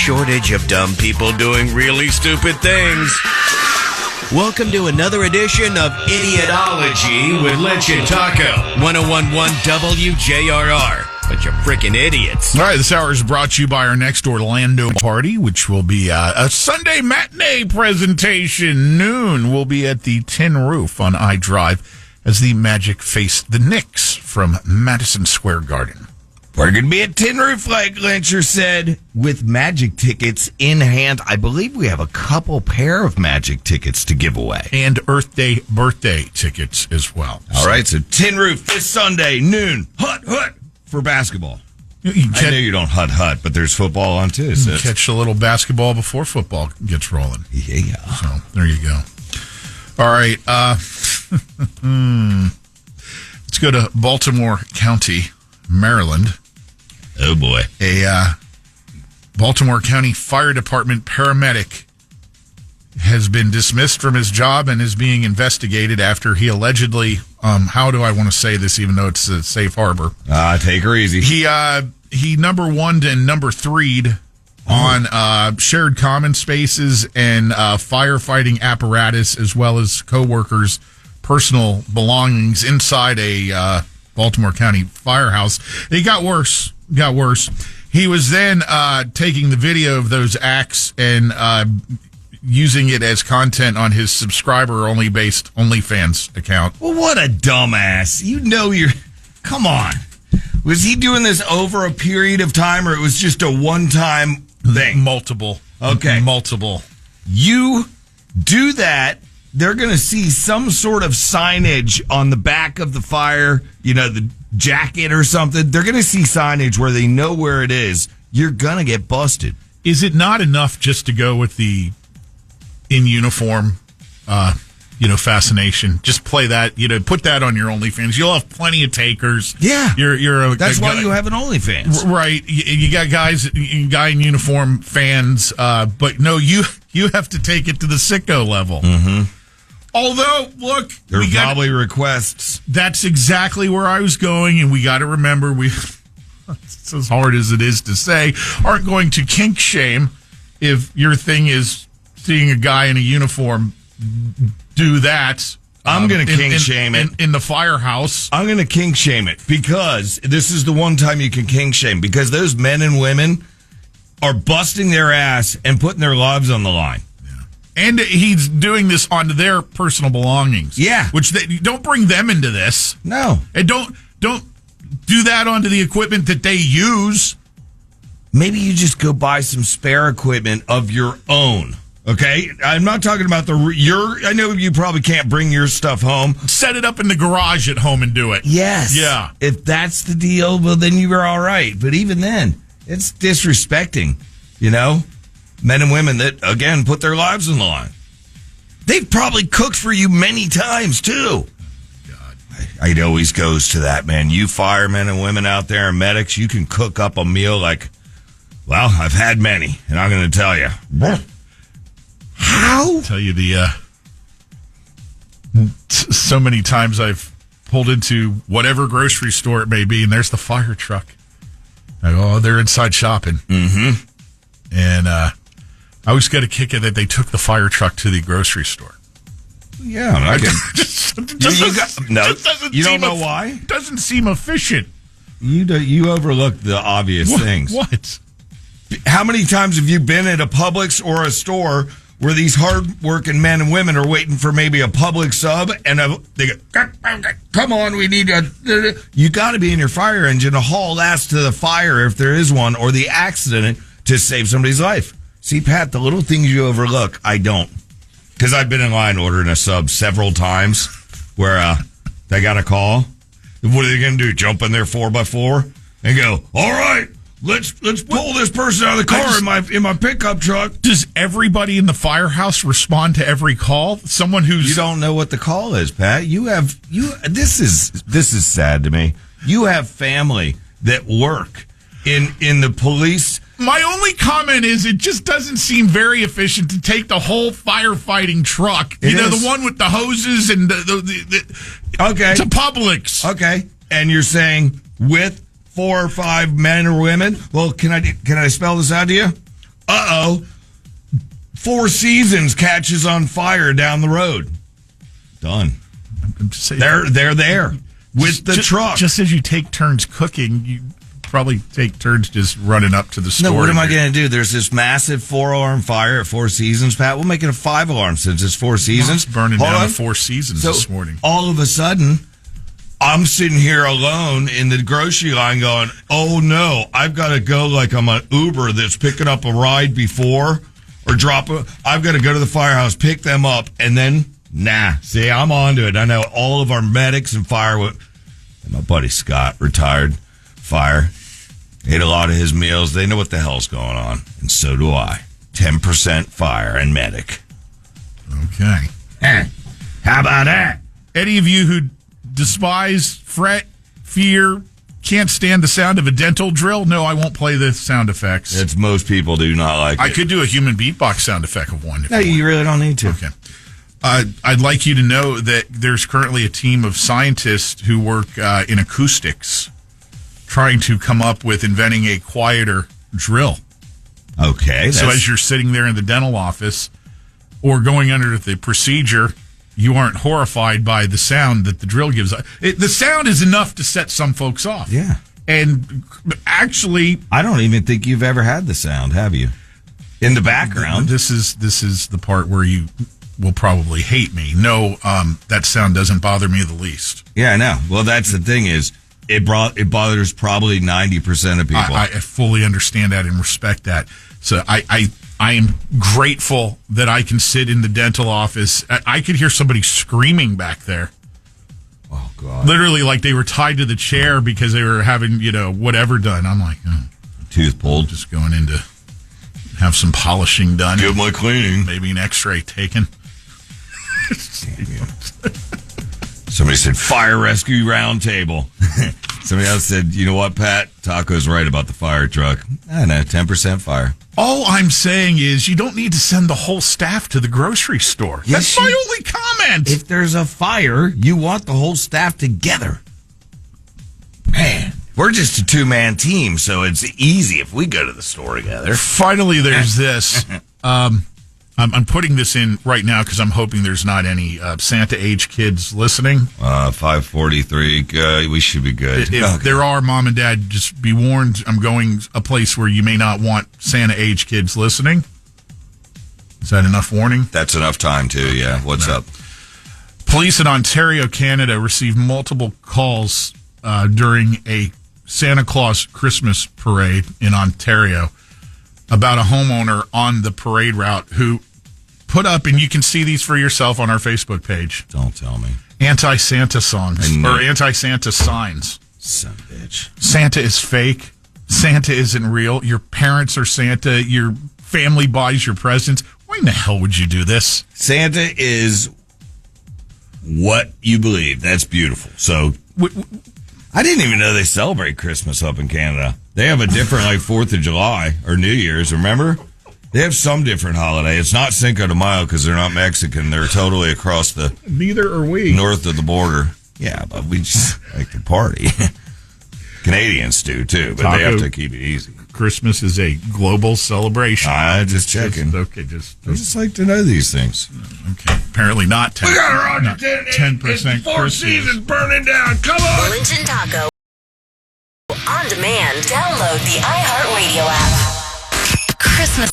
shortage of dumb people doing really stupid things. Welcome to another edition of Idiotology with Lynch and Taco. 101.1 WJRR. Bunch of freaking idiots. All right, this hour is brought to you by our next Orlando party, which will be a Sunday matinee presentation. Noon, we'll be at the Tin Roof on iDrive as the Magic face the Knicks from Madison Square Garden. We're going to be at Tin Roof, like Lyncher said, with Magic tickets in hand. I believe we have a couple pair of Magic tickets to give away. And Earth Day birthday tickets as well. All right, so Tin Roof this Sunday, noon, hut, for basketball. I know you don't hut, but there's football on too. So catch a little basketball before football gets rolling. Yeah. So there you go. All right. Let's go to Baltimore County, Maryland. Oh, boy. A Baltimore County Fire Department paramedic has been dismissed from his job and is being investigated after he allegedly, how do I want to say this even though it's a safe harbor? Take her easy. He number one and number three'd on shared common spaces and firefighting apparatus as well as coworkers' personal belongings inside a Baltimore County firehouse. It got worse. He was then taking the video of those acts and using it as content on his subscriber-only based OnlyFans account. Well, what a dumbass. Come on. Was he doing this over a period of time, or it was just a one-time thing? Multiple. Okay. Multiple. You do that, they're going to see some sort of signage on the back of the fire, the jacket or something. They're going to see signage where they know where it is. You're going to get busted. Is it not enough just to go with the in uniform, fascination? Just play that, put that on your OnlyFans. You'll have plenty of takers. Yeah. That's why you have an OnlyFans. Right. You got guy in uniform fans, but no, you have to take it to the sicko level. Mm-hmm. Although, look, there are probably requests. That's exactly where I was going, and we got to remember, it's as hard as it is to say, aren't going to kink shame if your thing is seeing a guy in a uniform do that. I'm going to kink shame it. In the firehouse. I'm going to kink shame it because this is the one time you can kink shame, because those men and women are busting their ass and putting their lives on the line. And he's doing this onto their personal belongings. Yeah. Which don't bring them into this. No. And don't do that onto the equipment that they use. Maybe you just go buy some spare equipment of your own. Okay? I'm not talking about I know you probably can't bring your stuff home. Set it up in the garage at home and do it. Yes. Yeah. If that's the deal, well, then you are all right. But even then, it's disrespecting, men and women that, again, put their lives on the line. They've probably cooked for you many times, too. God. It always goes to that, man. You firemen and women out there and medics, you can cook up a meal like, well, I've had many, and I'm going to tell you. How? I'll tell you so many times I've pulled into whatever grocery store it may be, and there's the fire truck. They're inside shopping. Mm-hmm. And I always got a kick at that they took the fire truck to the grocery store. Yeah, I you don't know why? It doesn't seem efficient. You overlook the obvious things. What? How many times have you been at a Publix or a store where these hard-working men and women are waiting for maybe a Publix sub, and they go, come on, we need a... You got to be in your fire engine to haul ass to the fire if there is one, or the accident to save somebody's life. See, Pat, the little things you overlook, I don't. Because I've been in line ordering a sub several times where they got a call. What are they going to do, jump in their 4x4 and go, all right, let's pull this person out of the car in my pickup truck. Does everybody in the firehouse respond to every call? Someone who's... You don't know what the call is, Pat. This is sad to me. You have family that work in the police. My only comment is it just doesn't seem very efficient to take the whole firefighting truck. The one with the hoses and okay, to Publix. Okay, and you're saying with 4 or 5 men or women? Well, can I spell this out to you? Four Seasons catches on fire down the road. Done. I'm just saying, They're there with the truck. Just as you take turns cooking, you probably take turns just running up to the store. No, what am I going to do? There's this massive 4-alarm fire at Four Seasons, Pat. We'll make it a 5-alarm since it's Four Seasons. It's burning down the Four Seasons this morning. All of a sudden, I'm sitting here alone in the grocery line going, oh no, I've got to go like I'm an Uber that's picking up a ride before or I've got to go to the firehouse, pick them up, and then, see, I'm on to it. I know all of our medics and and my buddy Scott, retired fire, ate a lot of his meals. They know what the hell's going on, and so do I. 10% fire and medic. Okay. How about that? Any of you who despise, fret, fear, can't stand the sound of a dental drill? No, I won't play the sound effects. It's most people do not like it. I could do a human beatbox sound effect of one. No, you really don't need to. Okay. I'd like you to know that there's currently a team of scientists who work in acoustics trying to come up with inventing a quieter drill. Okay. So as you're sitting there in the dental office or going under the procedure, you aren't horrified by the sound that the drill gives. The sound is enough to set some folks off. Yeah. And actually, I don't even think you've ever had the sound, have you? In the background. This is the part where you will probably hate me. No, that sound doesn't bother me the least. Yeah, I know. Well, that's the thing is, it bothers probably 90% of people. I fully understand that and respect that. So I am grateful that I can sit in the dental office. I could hear somebody screaming back there. Oh, God. Literally like they were tied to the chair because they were having, whatever done. I'm like, tooth pulled. Just going in to have some polishing done. Give my cleaning. Maybe an x-ray taken. Somebody said fire rescue round table. Somebody else said, you know what, Pat? Taco's right about the fire truck. I know, 10% fire. All I'm saying is you don't need to send the whole staff to the grocery store. Yes, that's my only comment. If there's a fire, you want the whole staff together. Man, we're just a 2-man team, so it's easy if we go to the store together. Finally, there's this. I'm putting this in right now because I'm hoping there's not any Santa-age kids listening. 5:43. We should be good. If there are, Mom and Dad, just be warned. I'm going a place where you may not want Santa-age kids listening. Is that enough warning? That's enough time, too, yeah. What's up? Police in Ontario, Canada, received multiple calls during a Santa Claus Christmas parade in Ontario about a homeowner on the parade route who put up, and you can see these for yourself on our Facebook page. Don't tell me. Anti-Santa songs or anti-Santa signs. Son of a bitch. Santa is fake. Santa isn't real. Your parents are Santa. Your family buys your presents. Why in the hell would you do this? Santa is what you believe. That's beautiful. So I didn't even know they celebrate Christmas up in Canada. They have a different, 4th of July or New Year's, remember? They have some different holiday. It's not Cinco de Mayo because they're not Mexican. They're totally across the... Neither are we. North of the border. Yeah, but we just like to party. Canadians do, too, but they have to keep it easy. Christmas is a global celebration. Just checking. I just like to know these things. Okay, apparently not 10%. We got her on 10% Four Seasons burning down. Come on! Lynch and Taco. On demand. Download the iHeartRadio app. Christmas.